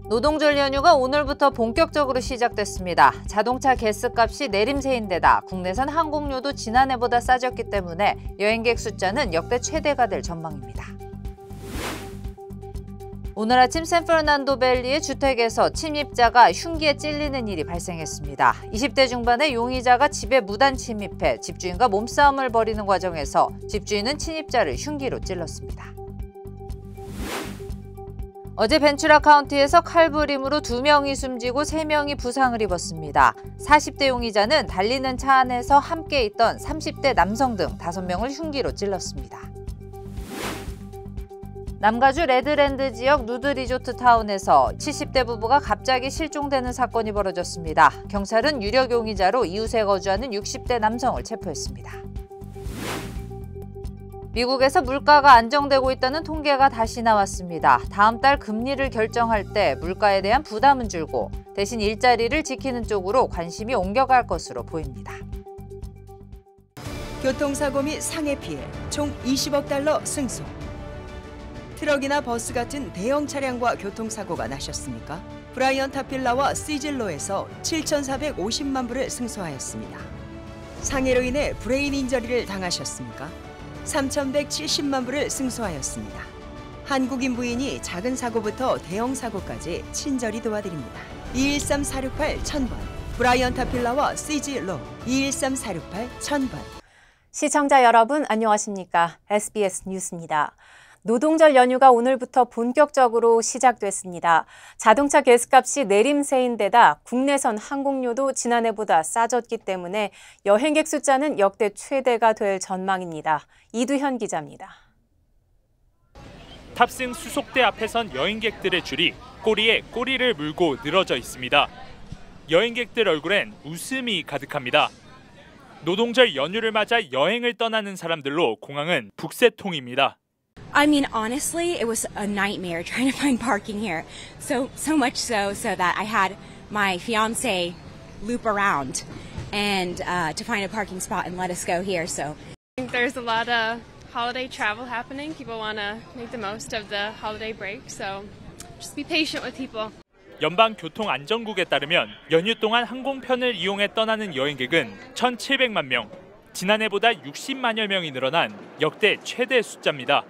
노동절 연휴가 오늘부터 본격적으로 시작됐습니다. 자동차 가스값이 내림세인데다 국내선 항공료도 지난해보다 싸졌기 때문에 여행객 숫자는 역대 최대가 될 전망입니다. 오늘 아침 샌퍼난도밸리의 주택에서 침입자가 흉기에 찔리는 일이 발생했습니다. 20대 중반의 용의자가 집에 무단 침입해 집주인과 몸싸움을 벌이는 과정에서 집주인은 침입자를 흉기로 찔렀습니다. 어제 벤츄라 카운티에서 칼부림으로 2명이 숨지고 3명이 부상을 입었습니다. 40대 용의자는 달리는 차 안에서 함께 있던 30대 남성 등 5명을 흉기로 찔렀습니다. 남가주 레드랜드 지역 누드 리조트 타운에서 70대 부부가 갑자기 실종되는 사건이 벌어졌습니다. 경찰은 유력 용의자로 이웃에 거주하는 60대 남성을 체포했습니다. 미국에서 물가가 안정되고 있다는 통계가 다시 나왔습니다. 다음 달 금리를 결정할 때 물가에 대한 부담은 줄고 대신 일자리를 지키는 쪽으로 관심이 옮겨갈 것으로 보입니다. 교통사고 및 상해 피해 총 20억 달러 승소. 트럭이나 버스 같은 대형 차량과 교통사고가 나셨습니까? 브라이언 타필라와 시즐로에서 7,450만 불을 승소하였습니다. 상해로 인해 브레인 인저리를 당하셨습니까? 3,170만 불을 승소하였습니다. 한국인 부인이 작은 사고부터 대형 사고까지 친절히 도와드립니다. 213-468-1000번 브라이언 타필라와 시즐로 213-468-1000번. 시청자 여러분 안녕하십니까? SBS 뉴스입니다. 노동절 연휴가 오늘부터 본격적으로 시작됐습니다. 자동차 가스값이 내림세인데다 국내선 항공료도 지난해보다 싸졌기 때문에 여행객 숫자는 역대 최대가 될 전망입니다. 이두현 기자입니다. 탑승 수속대 앞에선 여행객들의 줄이 꼬리에 꼬리를 물고 늘어져 있습니다. 여행객들 얼굴엔 웃음이 가득합니다. 노동절 연휴를 맞아 여행을 떠나는 사람들로 공항은 북새통입니다. I mean, honestly, it was a nightmare trying to find parking here. So much so that I had my fiance loop around and to find a parking spot and let us go here. So I think there's a lot of holiday travel happening. People want to make the most of the holiday break. So just be patient with people. 연방교통안전국에 따르면 연휴 동안 항공편을 이용해 떠나는 여행객은 1,700만 명, 지난해보다 60만여 명이 늘어난 역대 최대 숫자입니다.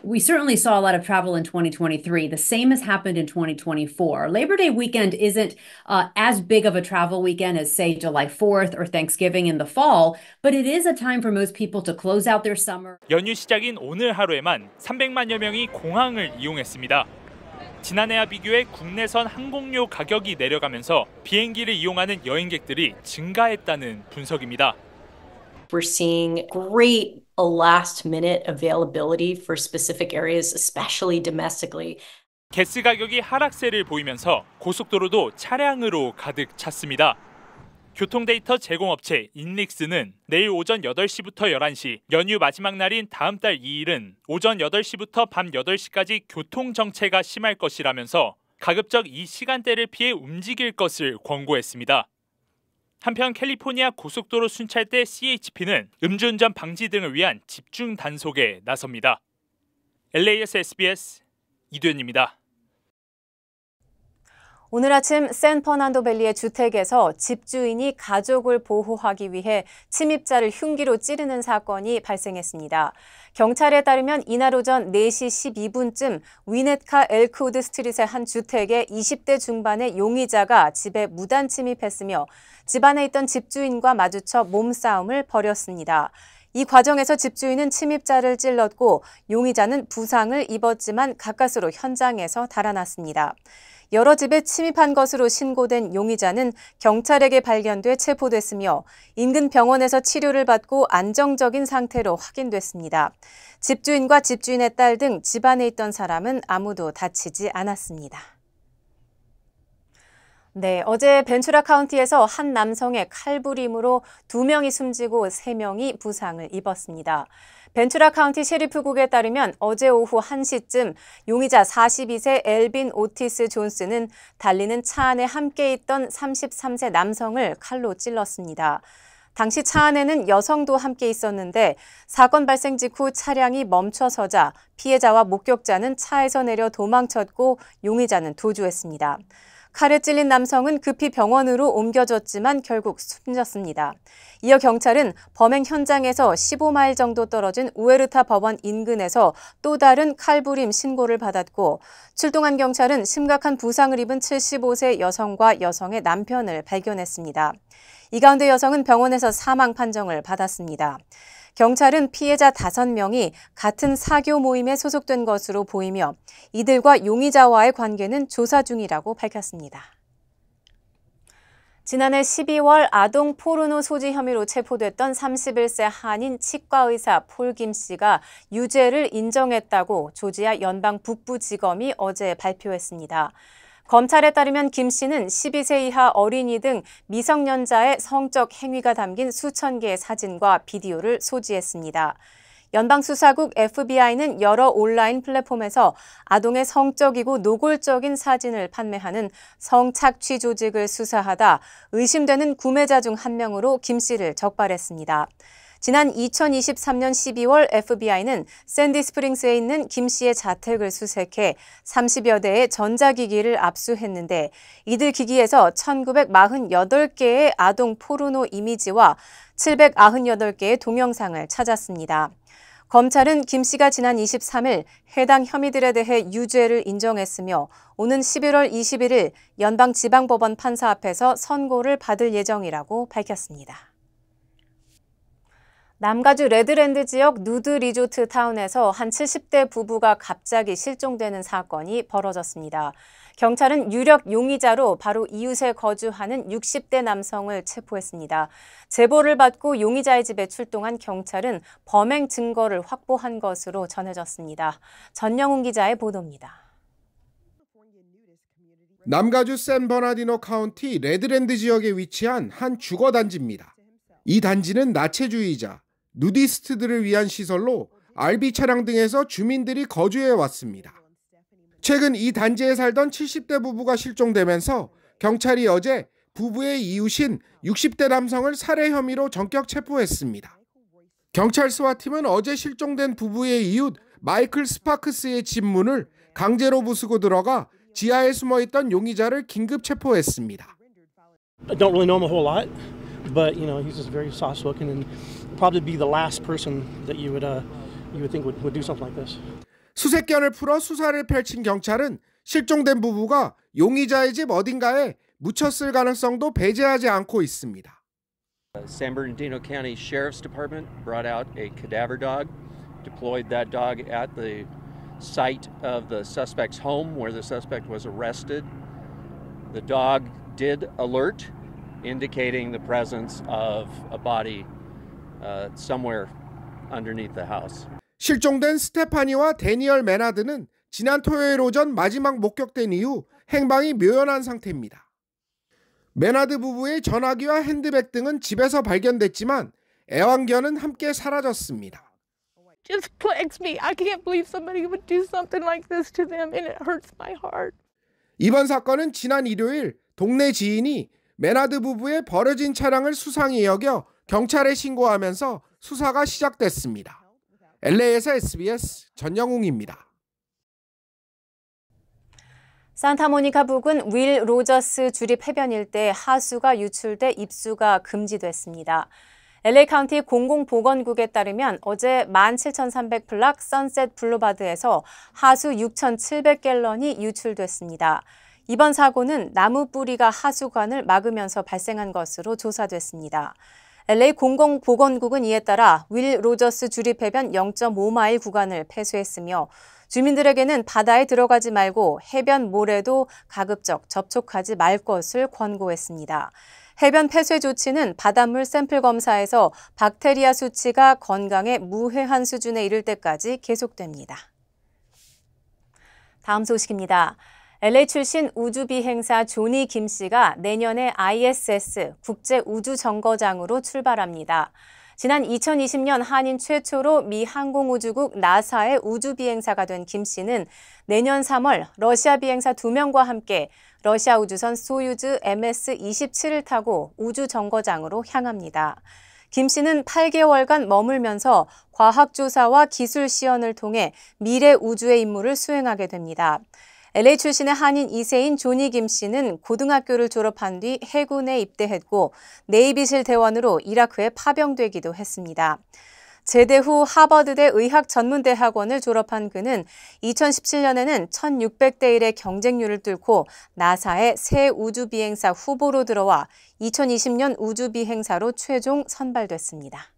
We certainly saw a lot of travel in 2023. The same has happened in 2024. Labor Day weekend isn't as big of a travel weekend as, say, July 4th or Thanksgiving in the fall, but it is a time for most people to close out their summer. 연휴 시작인 오늘 하루에만 300만여 명이 공항을 이용했습니다. 지난해와 비교해 국내선 항공료 가격이 내려가면서 비행기를 이용하는 여행객들이 증가했다는 분석입니다. We're seeing great last-minute availability for specific areas, especially domestically. 가스 가격이 하락세를 보이면서 고속도로도 차량으로 가득 찼습니다. 교통데이터 제공업체 인릭스는 내일 오전 8시부터 11시, 연휴 마지막 날인 다음 달 2일은 오전 8시부터 밤 8시까지 교통정체가 심할 것이라면서 가급적 이 시간대를 피해 움직일 것을 권고했습니다. 한편 캘리포니아 고속도로 순찰대 CHP는 음주운전 방지 등을 위한 집중 단속에 나섭니다. LA에서 SBS 이두현입니다. 오늘 아침 샌퍼난도밸리의 주택에서 집주인이 가족을 보호하기 위해 침입자를 흉기로 찌르는 사건이 발생했습니다. 경찰에 따르면 이날 오전 4시 12분쯤 위네tka 엘크우드 스트릿의 한 주택에 20대 중반의 용의자가 집에 무단 침입했으며 집 안에 있던 집주인과 마주쳐 몸싸움을 벌였습니다. 이 과정에서 집주인은 침입자를 찔렀고 용의자는 부상을 입었지만 가까스로 현장에서 달아났습니다. 여러 집에 침입한 것으로 신고된 용의자는 경찰에게 발견돼 체포됐으며 인근 병원에서 치료를 받고 안정적인 상태로 확인됐습니다. 집주인과 집주인의 딸 등 집안에 있던 사람은 아무도 다치지 않았습니다. 네, 어제 벤츄라 카운티에서 한 남성의 칼부림으로 2명이 숨지고 3명이 부상을 입었습니다. 벤츄라 카운티 셰리프국에 따르면 어제 오후 1시쯤 용의자 42세 엘빈 오티스 존스는 달리는 차 안에 함께 있던 33세 남성을 칼로 찔렀습니다. 당시 차 안에는 여성도 함께 있었는데 사건 발생 직후 차량이 멈춰서자 피해자와 목격자는 차에서 내려 도망쳤고 용의자는 도주했습니다. 칼에 찔린 남성은 급히 병원으로 옮겨졌지만 결국 숨졌습니다. 이어 경찰은 범행 현장에서 15마일 정도 떨어진 우에르타 법원 인근에서 또 다른 칼부림 신고를 받았고 출동한 경찰은 심각한 부상을 입은 75세 여성과 여성의 남편을 발견했습니다. 이 가운데 여성은 병원에서 사망 판정을 받았습니다. 경찰은 피해자 5명이 같은 사교 모임에 소속된 것으로 보이며 이들과 용의자와의 관계는 조사 중이라고 밝혔습니다. 지난해 12월 아동 포르노 소지 혐의로 체포됐던 31세 한인 치과의사 폴 김 씨가 유죄를 인정했다고 조지아 연방 북부지검이 어제 발표했습니다. 검찰에 따르면 김 씨는 12세 이하 어린이 등 미성년자의 성적 행위가 담긴 수천 개의 사진과 비디오를 소지했습니다. 연방수사국 FBI는 여러 온라인 플랫폼에서 아동의 성적이고 노골적인 사진을 판매하는 성착취 조직을 수사하다 의심되는 구매자 중 한 명으로 김 씨를 적발했습니다. 지난 2023년 12월 FBI는 샌디 스프링스에 있는 김 씨의 자택을 수색해 30여 대의 전자기기를 압수했는데 이들 기기에서 1948개의 아동 포르노 이미지와 798개의 동영상을 찾았습니다. 검찰은 김 씨가 지난 23일 해당 혐의들에 대해 유죄를 인정했으며 오는 11월 21일 연방지방법원 판사 앞에서 선고를 받을 예정이라고 밝혔습니다. 남가주 레드랜드 지역 누드 리조트 타운에서 한 70대 부부가 갑자기 실종되는 사건이 벌어졌습니다. 경찰은 유력 용의자로 바로 이웃에 거주하는 60대 남성을 체포했습니다. 제보를 받고 용의자의 집에 출동한 경찰은 범행 증거를 확보한 것으로 전해졌습니다. 전영훈 기자의 보도입니다. 남가주 샌버나디노 카운티 레드랜드 지역에 위치한 한 주거단지입니다. 이 단지는 나체주의자, 누디스트들을 위한 시설로 RV 차량 등에서 주민들이 거주해 왔습니다. 최근 이 단지에 살던 70대 부부가 실종되면서 경찰이 어제 부부의 이웃인 60대 남성을 살해 혐의로 전격 체포했습니다. 경찰 수사팀은 어제 실종된 부부의 이웃 마이클 스파크스의 집 문을 강제로 부수고 들어가 지하에 숨어있던 용의자를 긴급 체포했습니다. I don't really know him a whole lot, but you know he's just very soft-spoken and probably be the last person that you would think would do something like this. 수색견을 풀어 수사를 펼친 경찰은 실종된 부부가 용의자의 집 어딘가에 묻혔을 가능성도 배제하지 않고 있습니다. San Bernardino County Sheriff's Department brought out a cadaver dog, deployed that dog at the site of the suspect's home where the suspect was arrested. The dog did alert, indicating the presence of a body somewhere underneath the house. 실종된 스테파니와 데니얼 메나드는 지난 토요일 오전 마지막 목격된 이후 행방이 묘연한 상태입니다. 메나드 부부의 전화기와 핸드백 등은 집에서 발견됐지만 애완견은 함께 사라졌습니다. Just plagues me. I can't believe somebody would do something like this to them and it hurts my heart. 이번 사건은 지난 일요일 동네 지인이 메나드 부부의 버려진 차량을 수상히 여겨 경찰에 신고하면서 수사가 시작됐습니다. LA에서 SBS 전영웅입니다. 산타모니카 부근 윌 로저스 주립 해변 일대 하수가 유출돼 입수가 금지됐습니다. LA 카운티 공공보건국에 따르면 어제 17,300플락 선셋 블루바드에서 하수 6,700갤런이 유출됐습니다. 이번 사고는 나무 뿌리가 하수관을 막으면서 발생한 것으로 조사됐습니다. LA 공공보건국은 이에 따라 윌 로저스 주립해변 0.5마일 구간을 폐쇄했으며 주민들에게는 바다에 들어가지 말고 해변 모래도 가급적 접촉하지 말 것을 권고했습니다. 해변 폐쇄 조치는 바닷물 샘플 검사에서 박테리아 수치가 건강에 무해한 수준에 이를 때까지 계속됩니다. 다음 소식입니다. LA 출신 우주비행사 조니 김 씨가 내년에 ISS 국제우주정거장으로 출발합니다. 지난 2020년 한인 최초로 미 항공우주국 나사의 우주비행사가 된 김 씨는 내년 3월 러시아 비행사 2명과 함께 러시아 우주선 소유즈 MS-27을 타고 우주정거장으로 향합니다. 김 씨는 8개월간 머물면서 과학조사와 기술 시연을 통해 미래 우주의 임무를 수행하게 됩니다. LA 출신의 한인 2세인 조니 김 씨는 고등학교를 졸업한 뒤 해군에 입대했고 네이비실 대원으로 이라크에 파병되기도 했습니다. 제대 후 하버드대 의학전문대학원을 졸업한 그는 2017년에는 1600대 1의 경쟁률을 뚫고 나사의 새 우주비행사 후보로 들어와 2020년 우주비행사로 최종 선발됐습니다.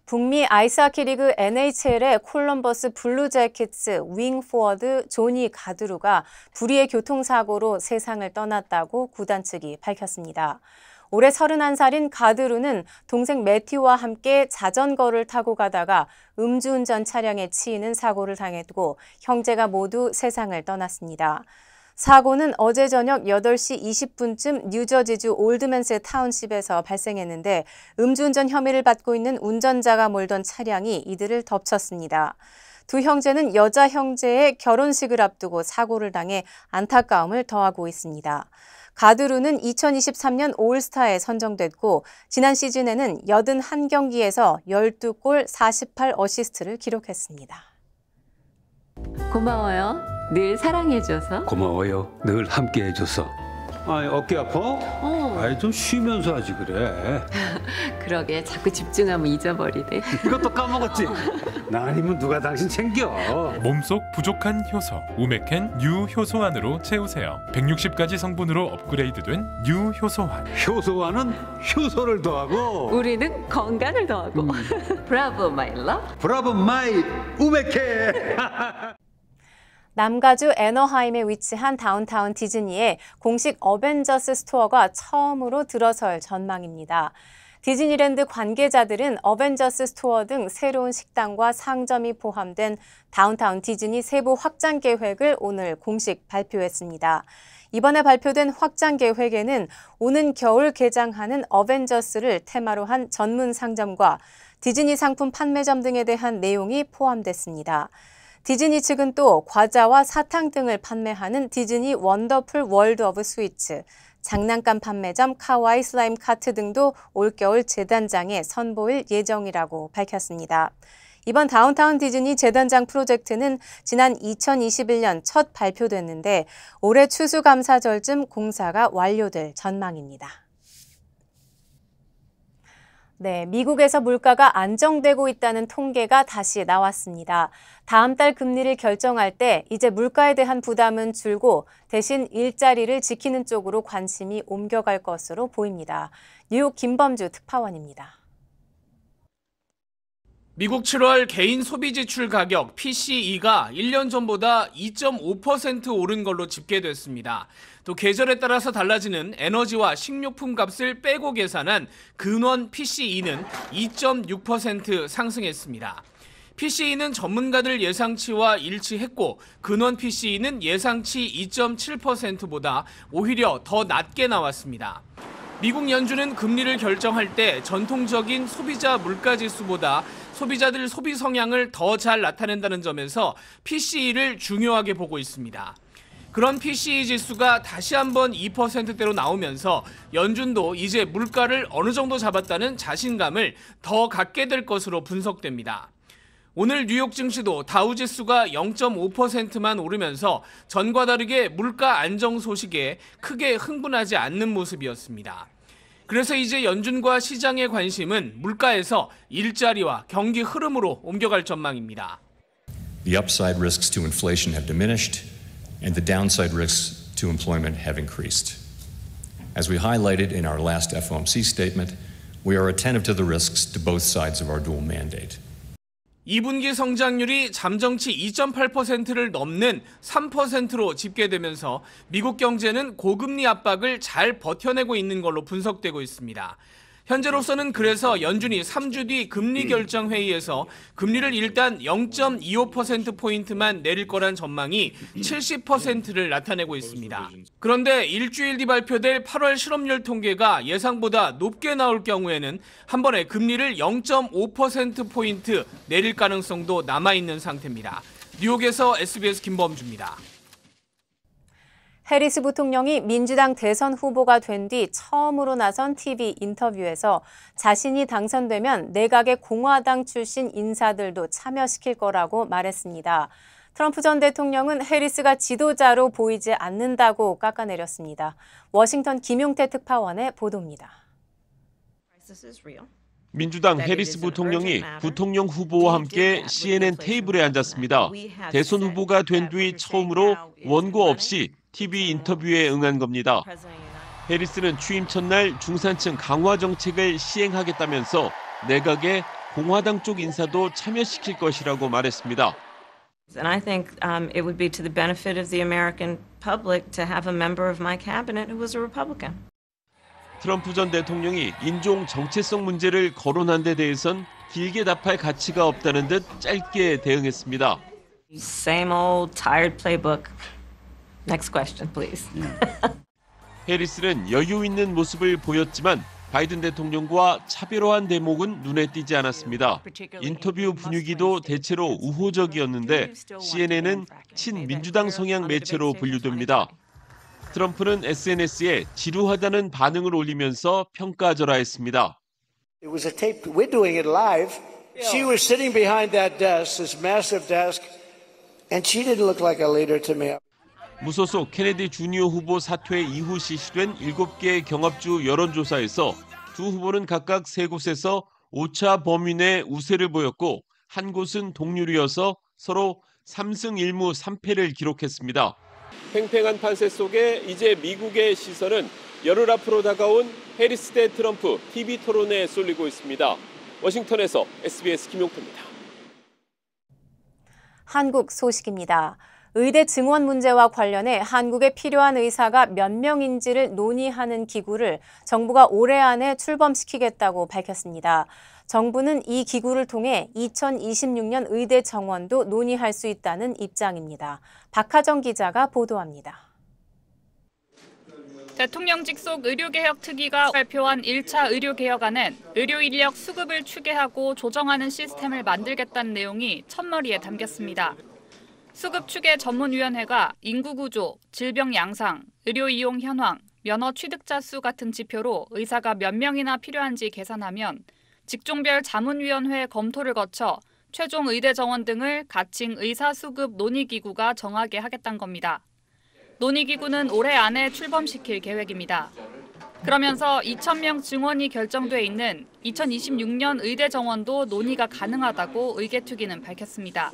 북미 아이스하키 리그 NHL의 콜럼버스 블루재킷스 윙포워드 조니 가드루가 불의의 교통사고로 세상을 떠났다고 구단 측이 밝혔습니다. 올해 31살인 가드루는 동생 매튜와 함께 자전거를 타고 가다가 음주운전 차량에 치이는 사고를 당했고 형제가 모두 세상을 떠났습니다. 사고는 어제 저녁 8시 20분쯤 뉴저지주 올드맨스 타운십에서 발생했는데 음주운전 혐의를 받고 있는 운전자가 몰던 차량이 이들을 덮쳤습니다. 두 형제는 여자 형제의 결혼식을 앞두고 사고를 당해 안타까움을 더하고 있습니다. 가드루는 2023년 올스타에 선정됐고 지난 시즌에는 81경기에서 12골 48어시스트를 기록했습니다. 고마워요. 늘 사랑해줘서. 고마워요. 늘 함께해줘서. 아이, 어깨 아파? 아이, 좀 쉬면서 하지 그래. 그러게 자꾸 집중하면 잊어버리네. 이것도 까먹었지? 나 아니면 누가 당신 챙겨. 몸속 부족한 효소 우메켄 뉴 효소환으로 채우세요. 160가지 성분으로 업그레이드된 뉴 효소환. 효소환은 효소를 더하고 우리는 건강을 더하고. 브라보 마이 러브. 브라보 마이 우메켄. 남가주 애너하임에 위치한 다운타운 디즈니에 공식 어벤져스 스토어가 처음으로 들어설 전망입니다. 디즈니랜드 관계자들은 어벤져스 스토어 등 새로운 식당과 상점이 포함된 다운타운 디즈니 세부 확장 계획을 오늘 공식 발표했습니다. 이번에 발표된 확장 계획에는 오는 겨울 개장하는 어벤져스를 테마로 한 전문 상점과 디즈니 상품 판매점 등에 대한 내용이 포함됐습니다. 디즈니 측은 또 과자와 사탕 등을 판매하는 디즈니 원더풀 월드 오브 스위츠, 장난감 판매점 카와이 슬라임 카트 등도 올겨울 재단장에 선보일 예정이라고 밝혔습니다. 이번 다운타운 디즈니 재단장 프로젝트는 지난 2021년 첫 발표됐는데 올해 추수감사절쯤 공사가 완료될 전망입니다. 네, 미국에서 물가가 안정되고 있다는 통계가 다시 나왔습니다. 다음 달 금리를 결정할 때 이제 물가에 대한 부담은 줄고 대신 일자리를 지키는 쪽으로 관심이 옮겨갈 것으로 보입니다. 뉴욕 김범주 특파원입니다. 미국 7월 개인 소비 지출 가격 PCE가 1년 전보다 2.5% 오른 걸로 집계됐습니다. 또 계절에 따라서 달라지는 에너지와 식료품 값을 빼고 계산한 근원 PCE는 2.6% 상승했습니다. PCE는 전문가들 예상치와 일치했고 근원 PCE는 예상치 2.7%보다 오히려 더 낮게 나왔습니다. 미국 연준은 금리를 결정할 때 전통적인 소비자 물가지수보다 소비자들 소비 성향을 더 잘 나타낸다는 점에서 PCE를 중요하게 보고 있습니다. 그런 PCE 지수가 다시 한번 2%대로 나오면서 연준도 이제 물가를 어느 정도 잡았다는 자신감을 더 갖게 될 것으로 분석됩니다. 오늘 뉴욕 증시도 다우지수가 0.5%만 오르면서 전과 다르게 물가 안정 소식에 크게 흥분하지 않는 모습이었습니다. 그래서 이제 연준과 시장의 관심은 물가에서 일자리와 경기 흐름으로 옮겨갈 전망입니다. The upside risks to inflation have diminished and the downside risks to employment have increased. As we highlighted in our last FOMC statement, we are attentive to the risks to both sides of our dual mandate. 2분기 성장률이 잠정치 2.8%를 넘는 3%로 집계되면서 미국 경제는 고금리 압박을 잘 버텨내고 있는 걸로 분석되고 있습니다. 현재로서는 그래서 연준이 3주 뒤 금리 결정 회의에서 금리를 일단 0.25%포인트만 내릴 거란 전망이 70%를 나타내고 있습니다. 그런데 일주일 뒤 발표될 8월 실업률 통계가 예상보다 높게 나올 경우에는 한 번에 금리를 0.5%포인트 내릴 가능성도 남아있는 상태입니다. 뉴욕에서 SBS 김범주입니다. 해리스 부통령이 민주당 대선 후보가 된 뒤 처음으로 나선 TV 인터뷰에서 자신이 당선되면 내각의 공화당 출신 인사들도 참여시킬 거라고 말했습니다. 트럼프 전 대통령은 해리스가 지도자로 보이지 않는다고 깎아내렸습니다. 워싱턴 김용태 특파원의 보도입니다. 민주당 해리스 부통령이 부통령 후보와 함께 CNN 테이블에 앉았습니다. 대선 후보가 된 뒤 처음으로 원고 없이 TV 인터뷰에 응한 겁니다. 해리스는 취임 첫날 중산층 강화 정책을 시행하겠다면서 내각에 공화당 쪽 인사도 참여시킬 것이라고 말했습니다. And I think it would be to the benefit of the American public to have a member of my cabinet who was a Republican. 트럼프 전 대통령이 인종 정체성 문제를 거론한 데 대해선 길게 답할 가치가 없다는 듯 짧게 대응했습니다. Same old tired playbook. Next question, please. 해리스는 여유 있는 모습을 보였지만 바이든 대통령과 차별화한 대목은 눈에 띄지 않았습니다. 인터뷰 분위기도 대체로 우호적이었는데 CNN은 친민주당 성향 매체로 분류됩니다. 트럼프는 SNS에 지루하다는 반응을 올리면서 평가절하했습니다. It was a tape. We're doing it live. She was sitting behind that desk, this massive desk, and she didn't look like a leader to me. 무소속 케네디 주니어 후보 사퇴 이후 실시된 7개의 경합주 여론조사에서 두 후보는 각각 3곳에서 오차 범위 내 우세를 보였고 한 곳은 동률이어서 서로 3승 1무 3패를 기록했습니다. 팽팽한 판세 속에 이제 미국의 시선은 열흘 앞으로 다가온 해리스 대 트럼프 TV 토론에 쏠리고 있습니다. 워싱턴에서 SBS 김용표입니다. 한국 소식입니다. 의대 증원 문제와 관련해 한국에 필요한 의사가 몇 명인지를 논의하는 기구를 정부가 올해 안에 출범시키겠다고 밝혔습니다. 정부는 이 기구를 통해 2026년 의대 정원도 논의할 수 있다는 입장입니다. 박하정 기자가 보도합니다. 대통령직 속 의료개혁 특위가 발표한 1차 의료개혁안은 의료인력 수급을 추계하고 조정하는 시스템을 만들겠다는 내용이 첫머리에 담겼습니다. 수급 추계 전문위원회가 인구구조, 질병 양상, 의료이용 현황, 면허 취득자 수 같은 지표로 의사가 몇 명이나 필요한지 계산하면 직종별 자문위원회 검토를 거쳐 최종 의대 정원 등을 가칭 의사수급 논의기구가 정하게 하겠다는 겁니다. 논의기구는 올해 안에 출범시킬 계획입니다. 그러면서 2,000명 증원이 결정돼 있는 2026년 의대 정원도 논의가 가능하다고 의계특위는 밝혔습니다.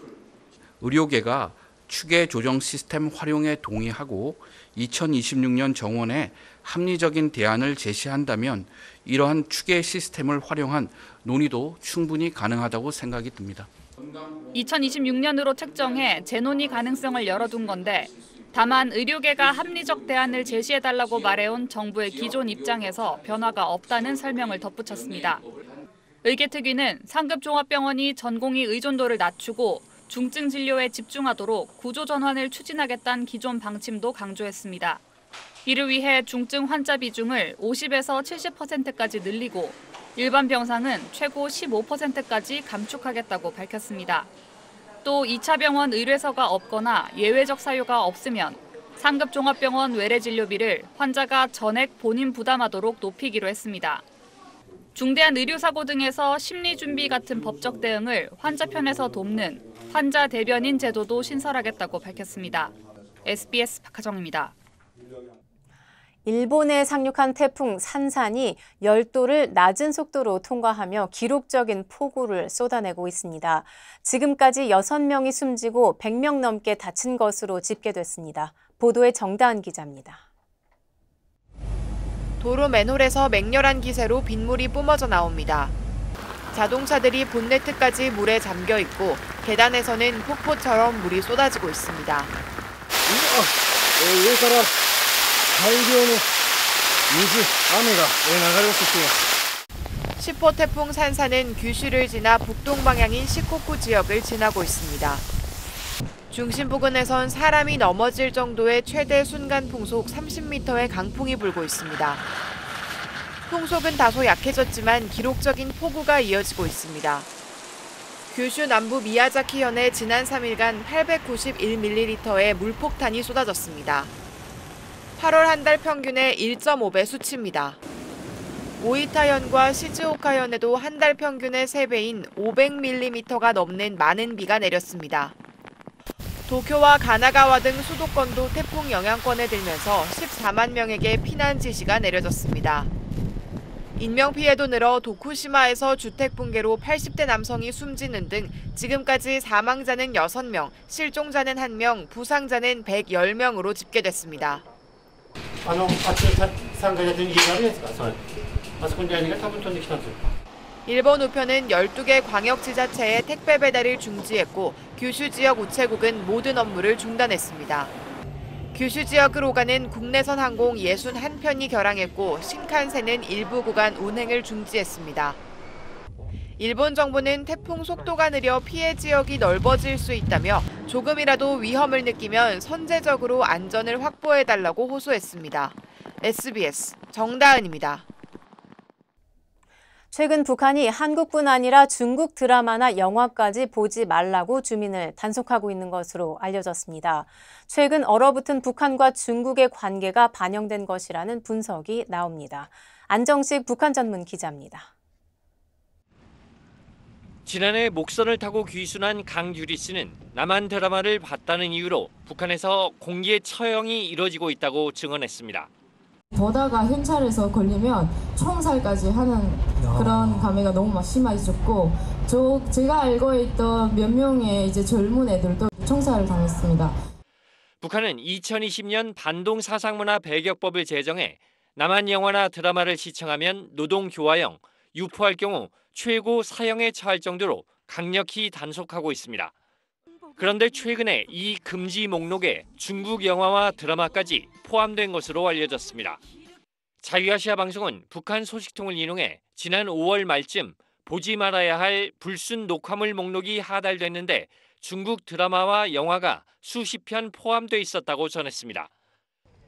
의료계가 추계 조정 시스템 활용에 동의하고 2026년 정원에 합리적인 대안을 제시한다면 이러한 추계 시스템을 활용한 논의도 충분히 가능하다고 생각이 듭니다. 2026년으로 책정해 재논의 가능성을 열어둔 건데 다만 의료계가 합리적 대안을 제시해달라고 말해온 정부의 기존 입장에서 변화가 없다는 설명을 덧붙였습니다. 의계특위는 상급 종합병원이 전공의 의존도를 낮추고 중증 진료에 집중하도록 구조 전환을 추진하겠다는 기존 방침도 강조했습니다. 이를 위해 중증 환자 비중을 50에서 70%까지 늘리고 일반 병상은 최고 15%까지 감축하겠다고 밝혔습니다. 또 2차 병원 의뢰서가 없거나 예외적 사유가 없으면 상급 종합병원 외래 진료비를 환자가 전액 본인 부담하도록 높이기로 했습니다. 중대한 의료사고 등에서 심리준비 같은 법적 대응을 환자 편에서 돕는 환자 대변인 제도도 신설하겠다고 밝혔습니다. SBS 박하정입니다. 일본에 상륙한 태풍 산산이 열도를 낮은 속도로 통과하며 기록적인 폭우를 쏟아내고 있습니다. 지금까지 6명이 숨지고 100명 넘게 다친 것으로 집계됐습니다. 보도에 정다은 기자입니다. 도로 맨홀에서 맹렬한 기세로 빗물이 뿜어져 나옵니다. 자동차들이 본네트까지 물에 잠겨 있고 계단에서는 폭포처럼 물이 쏟아지고 있습니다. 10호 태풍 산사는 규슈를 지나 북동 방향인 시코쿠 지역을 지나고 있습니다. 중심 부근에선 사람이 넘어질 정도의 최대 순간 풍속 30m의 강풍이 불고 있습니다. 풍속은 다소 약해졌지만 기록적인 폭우가 이어지고 있습니다. 규슈 남부 미야자키현에 지난 3일간 891ml의 물폭탄이 쏟아졌습니다. 8월 한 달 평균의 1.5배 수치입니다. 오이타현과 시즈오카현에도 한 달 평균의 3배인 500mm가 넘는 많은 비가 내렸습니다. 도쿄와 가나가와 등 수도권도 태풍 영향권에 들면서 14만 명에게 피난 지시가 내려졌습니다. 인명피해도 늘어 도쿠시마에서 주택 붕괴로 80대 남성이 숨지는 등 지금까지 사망자는 6명, 실종자는 1명, 부상자는 110명으로 집계됐습니다. 일본 우편은 12개 광역지자체에 택배 배달을 중지했고 규슈 지역 우체국은 모든 업무를 중단했습니다. 규슈 지역을 오가는 국내선 항공 61편이 결항했고 신칸센은 일부 구간 운행을 중지했습니다. 일본 정부는 태풍 속도가 느려 피해 지역이 넓어질 수 있다며 조금이라도 위험을 느끼면 선제적으로 안전을 확보해달라고 호소했습니다. SBS 정다은입니다. 최근 북한이 한국뿐 아니라 중국 드라마나 영화까지 보지 말라고 주민을 단속하고 있는 것으로 알려졌습니다. 최근 얼어붙은 북한과 중국의 관계가 반영된 것이라는 분석이 나옵니다. 안정식 북한 전문 기자입니다. 지난해 목선을 타고 귀순한 강유리 씨는 남한 드라마를 봤다는 이유로 북한에서 공개 처형이 이뤄지고 있다고 증언했습니다. 보다가 현찰에서 걸리면 총살까지 하는 그런 감회가 너무 심해졌고 제가 알고 있던 몇 명의 이제 젊은 애들도 총살을 당했습니다. 북한은 2020년 반동 사상문화 배격법을 제정해 남한 영화나 드라마를 시청하면 노동교화형, 유포할 경우 최고 사형에 처할 정도로 강력히 단속하고 있습니다. 그런데 최근에 이 금지 목록에 중국 영화와 드라마까지 포함된 것으로 알려졌습니다. 자유아시아 방송은 북한 소식통을 인용해 지난 5월 말쯤 보지 말아야 할 불순 녹화물 목록이 하달됐는데 중국 드라마와 영화가 수십 편 포함돼 있었다고 전했습니다.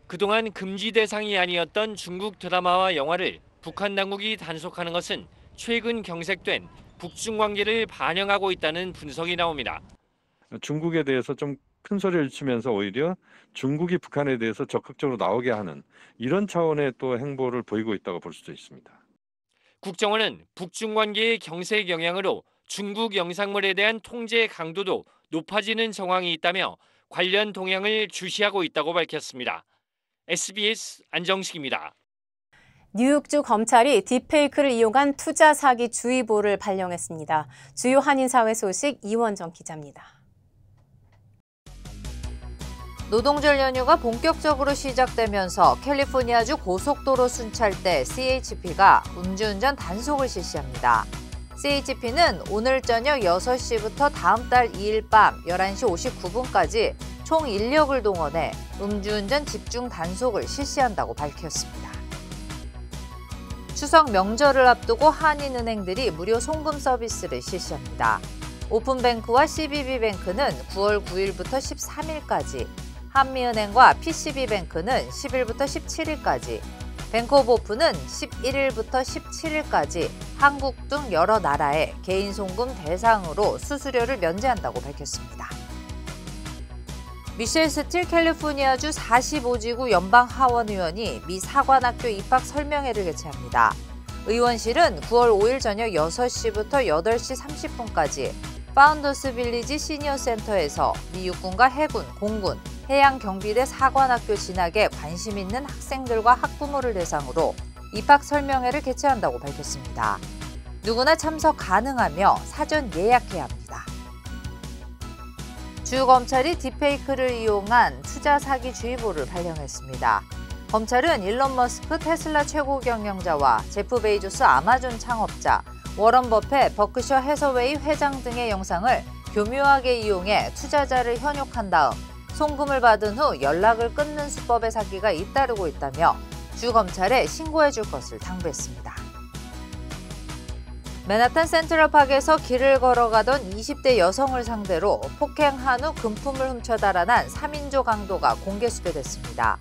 그동안 금지 대상이 아니었던 중국 드라마와 영화를 북한 당국이 단속하는 것은 최근 경색된 북중 관계를 반영하고 있다는 분석이 나옵니다. 중국에 대해서 좀 큰 소리를 치면서 오히려 중국이 북한에 대해서 적극적으로 나오게 하는 이런 차원의 또 행보를 보이고 있다고 볼 수도 있습니다. 국정원은 북중 관계의 경색 영향으로 중국 영상물에 대한 통제 강도도 높아지는 정황이 있다며 관련 동향을 주시하고 있다고 밝혔습니다. SBS 안정식입니다. 뉴욕주 검찰이 딥페이크를 이용한 투자 사기 주의보를 발령했습니다. 주요 한인사회 소식 이원정 기자입니다. 노동절 연휴가 본격적으로 시작되면서 캘리포니아주 고속도로 순찰대 CHP가 음주운전 단속을 실시합니다. CHP는 오늘 저녁 6시부터 다음 달 2일 밤 11시 59분까지 총 인력을 동원해 음주운전 집중 단속을 실시한다고 밝혔습니다. 추석 명절을 앞두고 한인은행들이 무료 송금 서비스를 실시합니다. 오픈뱅크와 CBB뱅크는 9월 9일부터 13일까지, 한미은행과 PCB뱅크는 10일부터 17일까지, 뱅크 오브 오픈은 11일부터 17일까지 한국 등 여러 나라에 개인 송금 대상으로 수수료를 면제한다고 밝혔습니다. 미셸 스틸 캘리포니아주 45지구 연방하원의원이 미 사관학교 입학 설명회를 개최합니다. 의원실은 9월 5일 저녁 6시부터 8시 30분까지 파운더스 빌리지 시니어 센터에서 미 육군과 해군, 공군, 해양경비대 사관학교 진학에 관심 있는 학생들과 학부모를 대상으로 입학 설명회를 개최한다고 밝혔습니다. 누구나 참석 가능하며 사전 예약해야 합니다. 주검찰이 딥페이크를 이용한 투자 사기 주의보를 발령했습니다. 검찰은 일론 머스크 테슬라 최고 경영자와 제프 베이조스 아마존 창업자, 워런 버핏 버크셔 해서웨이 회장 등의 영상을 교묘하게 이용해 투자자를 현혹한 다음 송금을 받은 후 연락을 끊는 수법의 사기가 잇따르고 있다며 주검찰에 신고해 줄 것을 당부했습니다. 맨하탄 센트럴파크에서 길을 걸어가던 20대 여성을 상대로 폭행한 후 금품을 훔쳐 달아난 3인조 강도가 공개 수배됐습니다.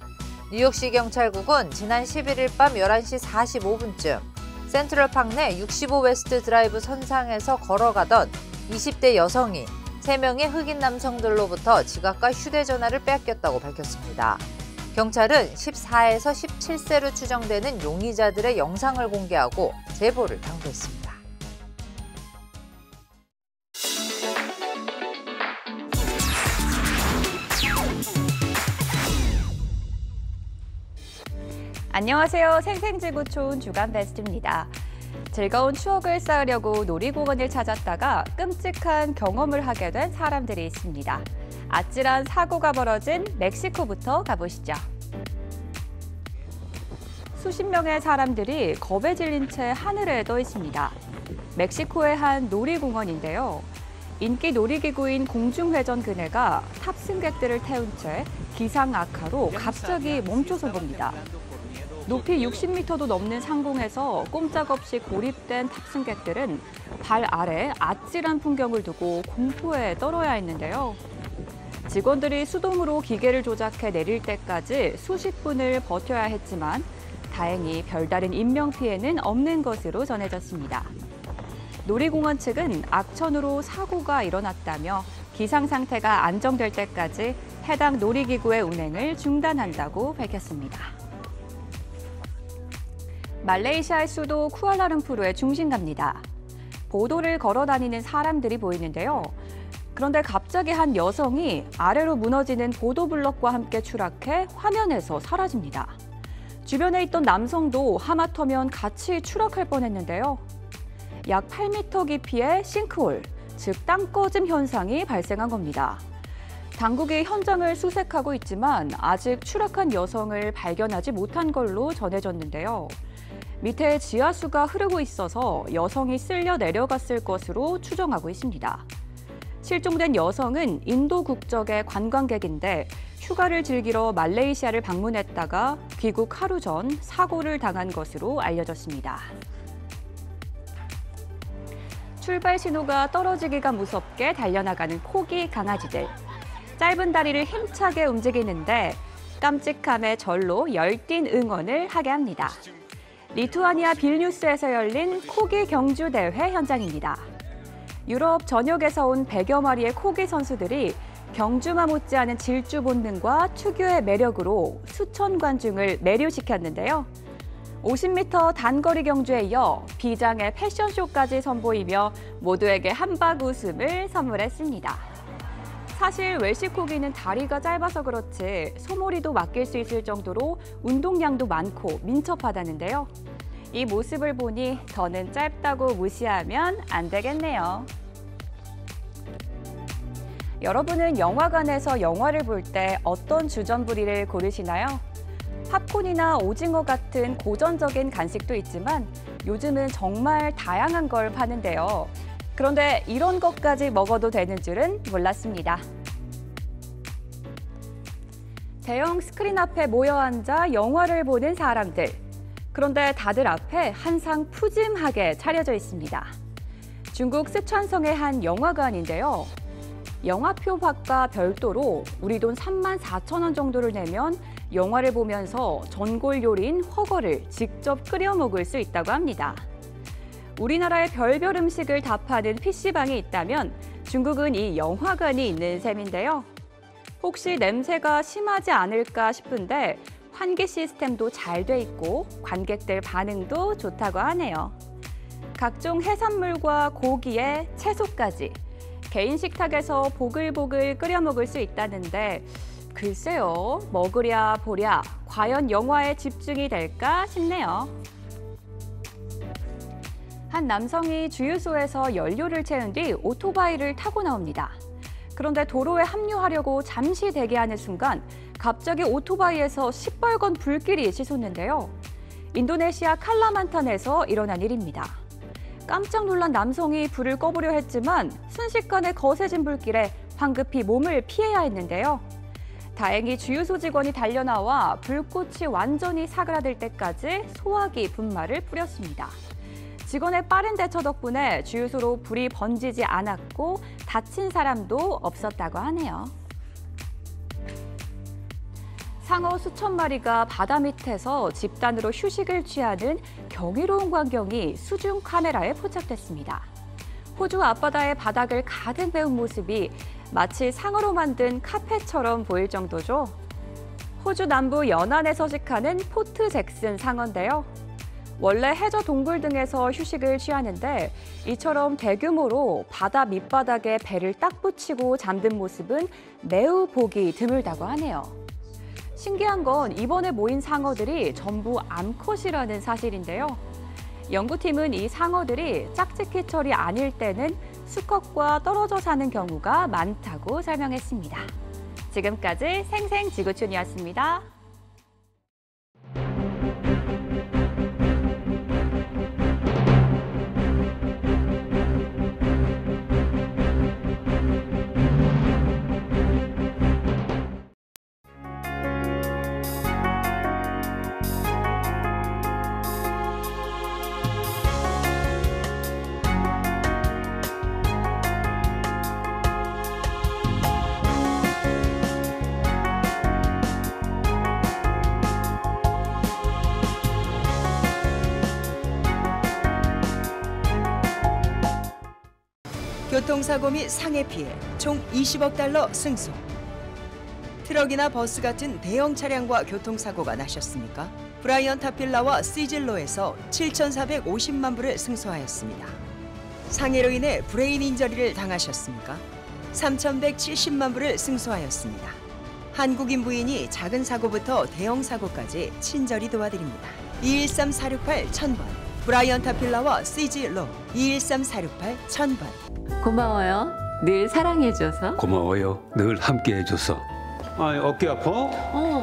뉴욕시 경찰국은 지난 11일 밤 11시 45분쯤 센트럴파크 내 65 웨스트 드라이브 선상에서 걸어가던 20대 여성이 3명의 흑인 남성들로부터 지갑과 휴대전화를 빼앗겼다고 밝혔습니다. 경찰은 14에서 17세로 추정되는 용의자들의 영상을 공개하고 제보를 당부했습니다. 안녕하세요. 생생지구촌 주간 베스트입니다. 즐거운 추억을 쌓으려고 놀이공원을 찾았다가 끔찍한 경험을 하게 된 사람들이 있습니다. 아찔한 사고가 벌어진 멕시코부터 가보시죠. 수십 명의 사람들이 겁에 질린 채 하늘에 떠 있습니다. 멕시코의 한 놀이공원인데요. 인기 놀이기구인 공중회전 그네가 탑승객들을 태운 채 기상 악화로 갑자기 멈춰선 겁니다. 높이 60m도 넘는 상공에서 꼼짝없이 고립된 탑승객들은 발 아래 아찔한 풍경을 두고 공포에 떨어야 했는데요. 직원들이 수동으로 기계를 조작해 내릴 때까지 수십 분을 버텨야 했지만 다행히 별다른 인명피해는 없는 것으로 전해졌습니다. 놀이공원 측은 악천후로 사고가 일어났다며 기상 상태가 안정될 때까지 해당 놀이기구의 운행을 중단한다고 밝혔습니다. 말레이시아의 수도 쿠알라룸푸르의 중심가입니다. 보도를 걸어 다니는 사람들이 보이는데요. 그런데 갑자기 한 여성이 아래로 무너지는 보도블럭과 함께 추락해 화면에서 사라집니다. 주변에 있던 남성도 하마터면 같이 추락할 뻔했는데요. 약 8m 깊이의 싱크홀, 즉 땅꺼짐 현상이 발생한 겁니다. 당국이 현장을 수색하고 있지만 아직 추락한 여성을 발견하지 못한 걸로 전해졌는데요. 밑에 지하수가 흐르고 있어서 여성이 쓸려 내려갔을 것으로 추정하고 있습니다. 실종된 여성은 인도 국적의 관광객인데 휴가를 즐기러 말레이시아를 방문했다가 귀국 하루 전 사고를 당한 것으로 알려졌습니다. 출발 신호가 떨어지기가 무섭게 달려나가는 코기 강아지들. 짧은 다리를 힘차게 움직이는데 깜찍함에 절로 열띤 응원을 하게 합니다. 리투아니아 빌뉴스에서 열린 코기 경주 대회 현장입니다. 유럽 전역에서 온 100여 마리의 코기 선수들이 경주마 못지않은 질주 본능과 특유의 매력으로 수천 관중을 매료시켰는데요. 50m 단거리 경주에 이어 비장의 패션쇼까지 선보이며 모두에게 한박 웃음을 선물했습니다. 사실 웰시 코기는 다리가 짧아서 그렇지 소몰이도 맡길 수 있을 정도로 운동량도 많고 민첩하다는데요. 이 모습을 보니 더는 짧다고 무시하면 안 되겠네요. 여러분은 영화관에서 영화를 볼 때 어떤 주전부리를 고르시나요? 팝콘이나 오징어 같은 고전적인 간식도 있지만 요즘은 정말 다양한 걸 파는데요. 그런데 이런 것까지 먹어도 되는 줄은 몰랐습니다. 대형 스크린 앞에 모여 앉아 영화를 보는 사람들. 그런데 다들 앞에 한 상 푸짐하게 차려져 있습니다. 중국 쓰촨성의 한 영화관인데요. 영화표 밖과 별도로 우리 돈 34,000원 정도를 내면 영화를 보면서 전골 요리인 훠궈를 직접 끓여 먹을 수 있다고 합니다. 우리나라의 별별 음식을 다 파는 PC방이 있다면 중국은 이 영화관이 있는 셈인데요. 혹시 냄새가 심하지 않을까 싶은데 환기 시스템도 잘 돼 있고 관객들 반응도 좋다고 하네요. 각종 해산물과 고기에 채소까지 개인 식탁에서 보글보글 끓여 먹을 수 있다는데 글쎄요, 먹으랴 보랴 과연 영화에 집중이 될까 싶네요. 한 남성이 주유소에서 연료를 채운 뒤 오토바이를 타고 나옵니다. 그런데 도로에 합류하려고 잠시 대기하는 순간 갑자기 오토바이에서 시뻘건 불길이 솟는데요. 인도네시아 칼라만탄에서 일어난 일입니다. 깜짝 놀란 남성이 불을 꺼보려 했지만 순식간에 거세진 불길에 황급히 몸을 피해야 했는데요. 다행히 주유소 직원이 달려나와 불꽃이 완전히 사그라들 때까지 소화기 분말을 뿌렸습니다. 직원의 빠른 대처 덕분에 주유소로 불이 번지지 않았고 다친 사람도 없었다고 하네요. 상어 수천 마리가 바다 밑에서 집단으로 휴식을 취하는 경이로운 광경이 수중 카메라에 포착됐습니다. 호주 앞바다의 바닥을 가득 메운 모습이 마치 상어로 만든 카페처럼 보일 정도죠. 호주 남부 연안에 서식하는 포트 잭슨 상어인데요. 원래 해저 동굴 등에서 휴식을 취하는데 이처럼 대규모로 바다 밑바닥에 배를 딱 붙이고 잠든 모습은 매우 보기 드물다고 하네요. 신기한 건 이번에 모인 상어들이 전부 암컷이라는 사실인데요. 연구팀은 이 상어들이 짝짓기철이 아닐 때는 수컷과 떨어져 사는 경우가 많다고 설명했습니다. 지금까지 생생지구촌이었습니다. 교통사고 및 상해 피해 총 20억 달러 승소. 트럭이나 버스 같은 대형 차량과 교통사고가 나셨습니까? 브라이언 타필라와 시즐로에서 7,450만 불을 승소하였습니다. 상해로 인해 브레인 인저리를 당하셨습니까? 3,170만 불을 승소하였습니다. 한국인 부인이 작은 사고부터 대형 사고까지 친절히 도와드립니다. 213-468-1000번 브라이언 타필라와 시즐로 213-468-1000번. 고마워요. 늘 사랑해줘서. 고마워요. 늘 함께해줘서. 아이, 어깨 아파?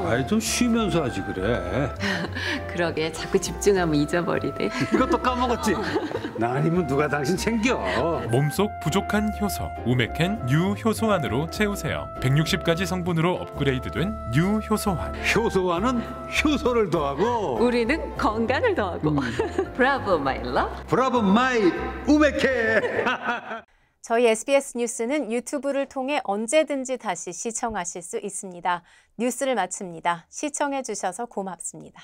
아이, 좀 쉬면서 하지 그래. 그러게 자꾸 집중하면 잊어버리네. 이것도 까먹었지? 나 아니면 누가 당신 챙겨. 몸속 부족한 효소 우메켄 유효소환으로 채우세요. 160가지 성분으로 업그레이드된 유효소환. 효소환은 효소를 더하고 우리는 건강을 더하고. 브라보 마이 러브. 브라보 마이 우메켄. 저희 SBS 뉴스는 유튜브를 통해 언제든지 다시 시청하실 수 있습니다. 뉴스를 마칩니다. 시청해 주셔서 고맙습니다.